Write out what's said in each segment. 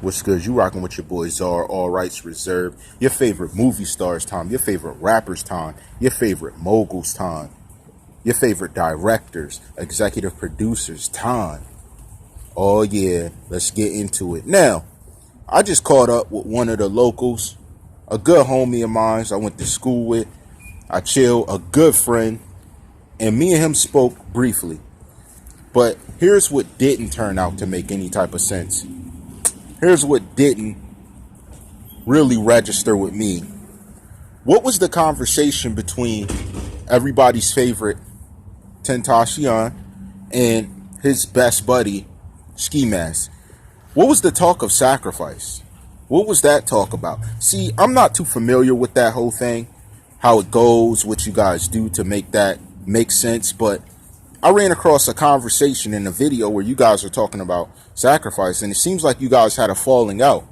What's good? You rocking with your boy Czar, all rights reserved. Your favorite movie stars time, your favorite rappers time, your favorite moguls time, your favorite directors, executive producers time. Oh yeah, let's get into it. Now, I just caught up with one of the locals, a good homie of mine I went to school with. I chill, a good friend, and me and him spoke briefly. But here's what didn't turn out to make any type of sense. Here's what didn't really register with me. What was the conversation between everybody's favorite Tentacion and his best buddy, Ski Mask? What was the talk of sacrifice? What was that talk about? See, I'm not too familiar with that whole thing, how it goes, what you guys do to make that make sense, but I ran across a conversation in a video where you guys were talking about sacrifice, and it seems like you guys had a falling out.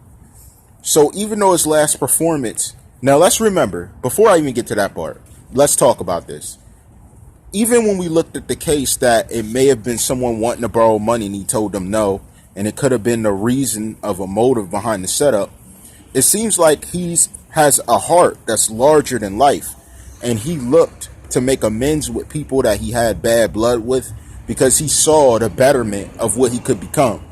So even though his last performance, now let's remember, before I even get to that part, let's talk about this. Even when we looked at the case that it may have been someone wanting to borrow money and he told them no, and it could have been the reason of a motive behind the setup, it seems like has a heart that's larger than life, and he looked to make amends with people that he had bad blood with because he saw the betterment of what he could become.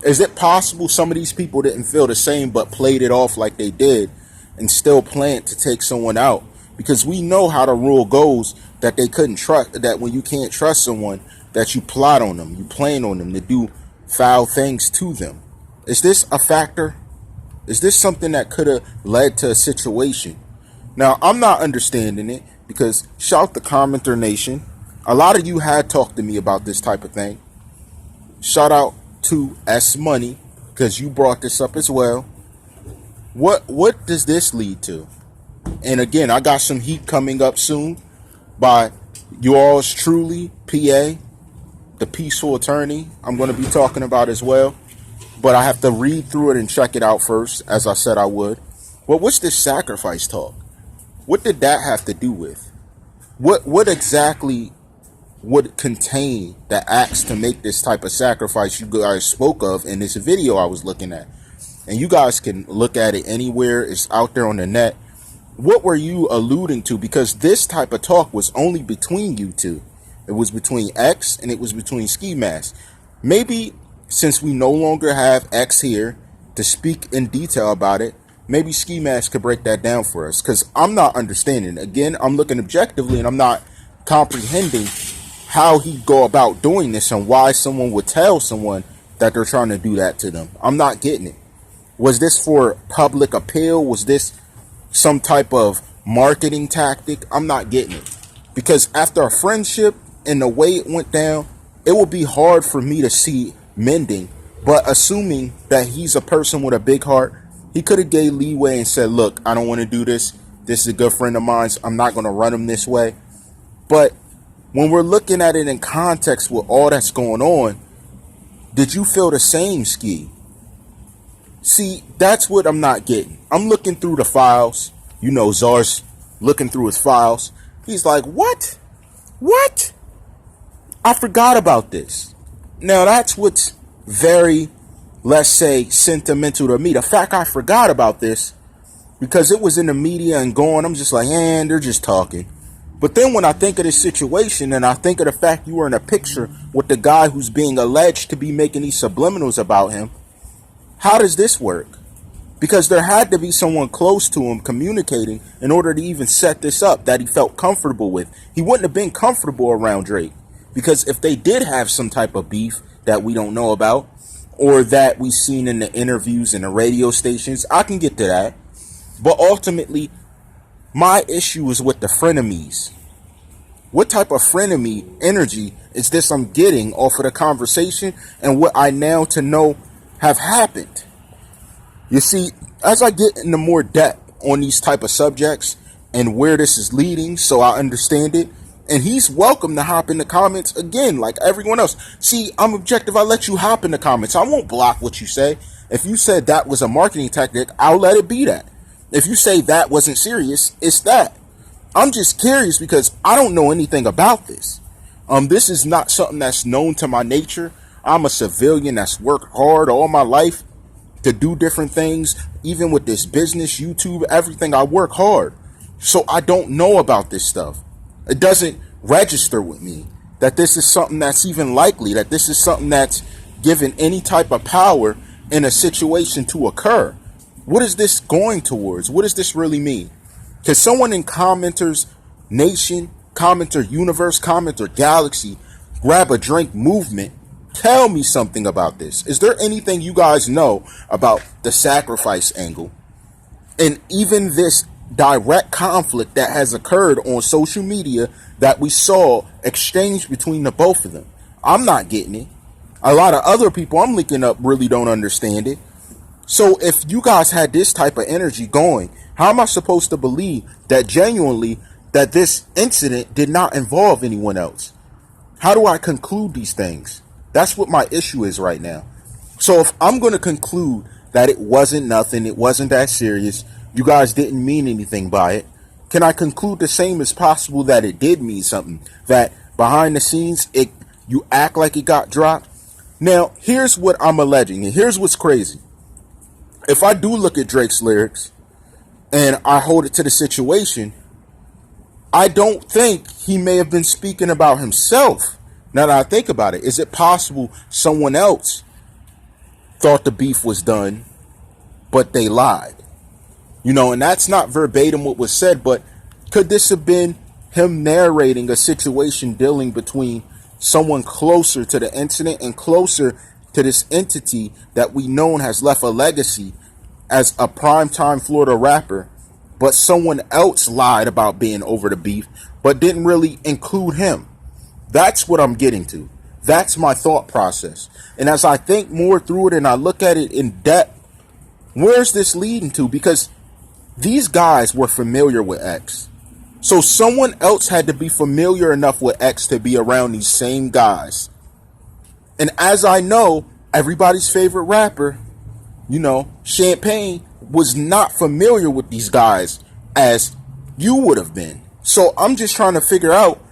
Is it possible some of these people didn't feel the same but played it off like they did and still planned to take someone out? Because we know how the rule goes that they couldn't trust, that when you can't trust someone, that you plot on them, you plan on them to do foul things to them. Is this a factor? Is this something that could have led to a situation? Now, I'm not understanding it because shout the commenter nation. A lot of you had talked to me about this type of thing. Shout out to S Money because you brought this up as well. What does this lead to? And again, I got some heat coming up soon by yours truly, PA, the peaceful attorney. I'm going to be talking about as well. But I have to read through it and check it out first, as I said I would. Well, what's this sacrifice talk? What did that have to do with? What exactly would contain the acts to make this type of sacrifice you guys spoke of in this video I was looking at? And you guys can look at it anywhere. It's out there on the net. What were you alluding to? Because this type of talk was only between you two. It was between X and it was between Ski Mask. Maybe since we no longer have X here to speak in detail about it, maybe Ski Mask could break that down for us, because I'm not understanding. Again, I'm looking objectively and I'm not comprehending how he'd go about doing this and why someone would tell someone that they're trying to do that to them. I'm not getting it. Was this for public appeal? Was this some type of marketing tactic? I'm not getting it. Because after a friendship and the way it went down, it would be hard for me to see mending. But assuming that he's a person with a big heart, he could have gave leeway and said, look, I don't want to do this. This is a good friend of mine. I'm not going to run him this way. But when we're looking at it in context with all that's going on, did you feel the same, Ski? See, that's what I'm not getting. I'm looking through the files. You know, Czar's looking through his files. He's like, what? What? I forgot about this. Now, that's what's very, let's say, sentimental to me. The fact I forgot about this because it was in the media and going, I'm just like, they're just talking. But then when I think of this situation and I think of the fact you were in a picture with the guy who's being alleged to be making these subliminals about him, how does this work? Because there had to be someone close to him communicating in order to even set this up that he felt comfortable with. He wouldn't have been comfortable around Drake. Because if they did have some type of beef that we don't know about, or that we've seen in the interviews and the radio stations, I can get to that. But ultimately, my issue is with the frenemies. What type of frenemy energy is this I'm getting off of the conversation and what I now to know have happened? You see, as I get into more depth on these type of subjects and where this is leading, so I understand it, and he's welcome to hop in the comments again, like everyone else. See, I'm objective. I let you hop in the comments. I won't block what you say. If you said that was a marketing tactic, I'll let it be that. If you say that wasn't serious, it's that. I'm just curious because I don't know anything about this. This is not something that's known to my nature. I'm a civilian that's worked hard all my life. to do different things, even with this business, YouTube, everything. I work hard. So I don't know about this stuff. It doesn't register with me that this is something that's even likely, that this is something that's given any type of power in a situation to occur. What is this going towards? What does this really mean? Can someone in Commenters Nation, Commenter Universe, Commenter Galaxy, Grab a Drink movement, tell me something about this? Is there anything you guys know about the sacrifice angle? And even this direct conflict that has occurred on social media that we saw exchanged between the both of them. I'm not getting it. A lot of other people I'm linking up really don't understand it. So if you guys had this type of energy going, how am I supposed to believe that genuinely that this incident did not involve anyone else? How do I conclude these things? That's what my issue is right now. So if I'm going to conclude that it wasn't nothing, it wasn't that serious, you guys didn't mean anything by it, can I conclude the same as possible that it did mean something? That behind the scenes, you act like it got dropped? Now, here's what I'm alleging, and here's what's crazy. If I do look at Drake's lyrics, and I hold it to the situation, I don't think he may have been speaking about himself. Now that I think about it, is it possible someone else thought the beef was done, but they lied? You know, and that's not verbatim what was said, but could this have been him narrating a situation dealing between someone closer to the incident and closer to this entity that we known has left a legacy as a primetime Florida rapper, but someone else lied about being over the beef, but didn't really include him? That's what I'm getting to. That's my thought process. And as I think more through it and I look at it in depth, where's this leading to? Because these guys were familiar with X. So someone else had to be familiar enough with X to be around these same guys. And as I know, everybody's favorite rapper, Champagne, was not familiar with these guys as you would have been. So I'm just trying to figure out,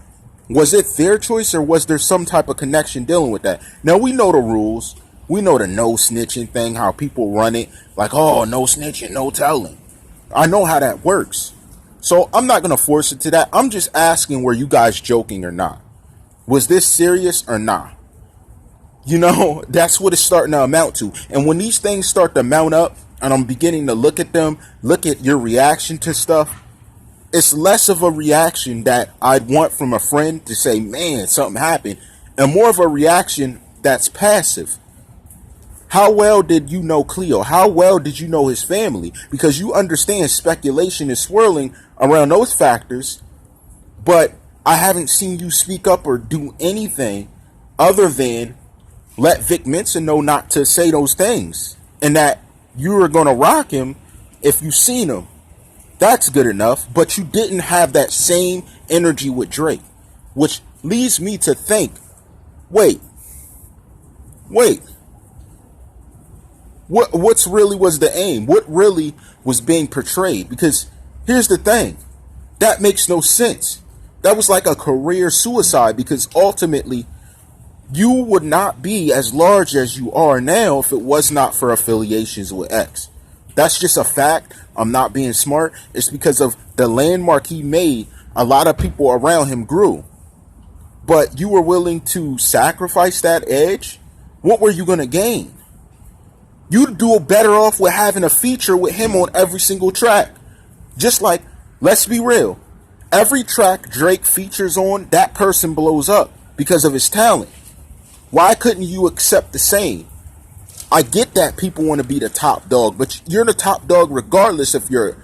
was it their choice or was there some type of connection dealing with that? Now, we know the rules. We know the no snitching thing, how people run it. Like, oh, no snitching, no telling. I know how that works. So I'm not going to force it to that. I'm just asking, were you guys joking or not? Was this serious or not? That's what it's starting to amount to. And when these things start to mount up and I'm beginning to look at them, look at your reaction to stuff, it's less of a reaction that I'd want from a friend to say, man, something happened, and more of a reaction that's passive. How well did you know Cleo? How well did you know his family? Because you understand speculation is swirling around those factors, but I haven't seen you speak up or do anything other than let Vic Mensa know not to say those things and that you were going to rock him if you seen him. That's good enough, but you didn't have that same energy with Drake, which leads me to think, wait. What's really was the aim? What really was being portrayed? Because here's the thing. That makes no sense. That was like a career suicide, because ultimately you would not be as large as you are now if it was not for affiliations with X. That's just a fact. I'm not being smart. It's because of the landmark he made. A lot of people around him grew. But you were willing to sacrifice that edge? What were you going to gain? You'd do better off with having a feature with him on every single track. Just like, let's be real, every track Drake features on, that person blows up because of his talent. Why couldn't you accept the same? I get that people want to be the top dog, but you're the top dog regardless if you're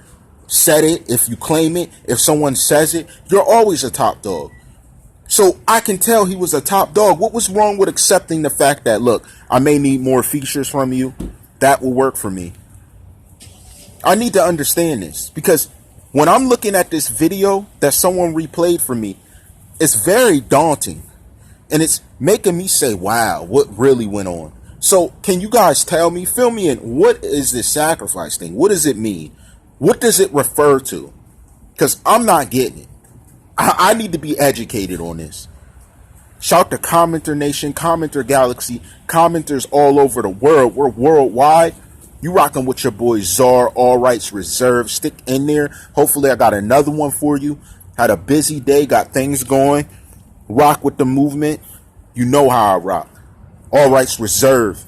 said it, if you claim it, if someone says it, you're always a top dog. So I can tell he was a top dog. What was wrong with accepting the fact that, look, I may need more features from you. That will work for me. I need to understand this, because when I'm looking at this video that someone replayed for me, it's very daunting. And it's making me say, wow, what really went on? So can you guys tell me, fill me in, what is this sacrifice thing? What does it mean? What does it refer to? Because I'm not getting it. I need to be educated on this. Shout to Commenter Nation, Commenter Galaxy, commenters all over the world. We're worldwide. You rocking with your boy Czar, all rights reserved. Stick in there. Hopefully I got another one for you. Had a busy day, got things going. Rock with the movement. You know how I rock. All rights reserved.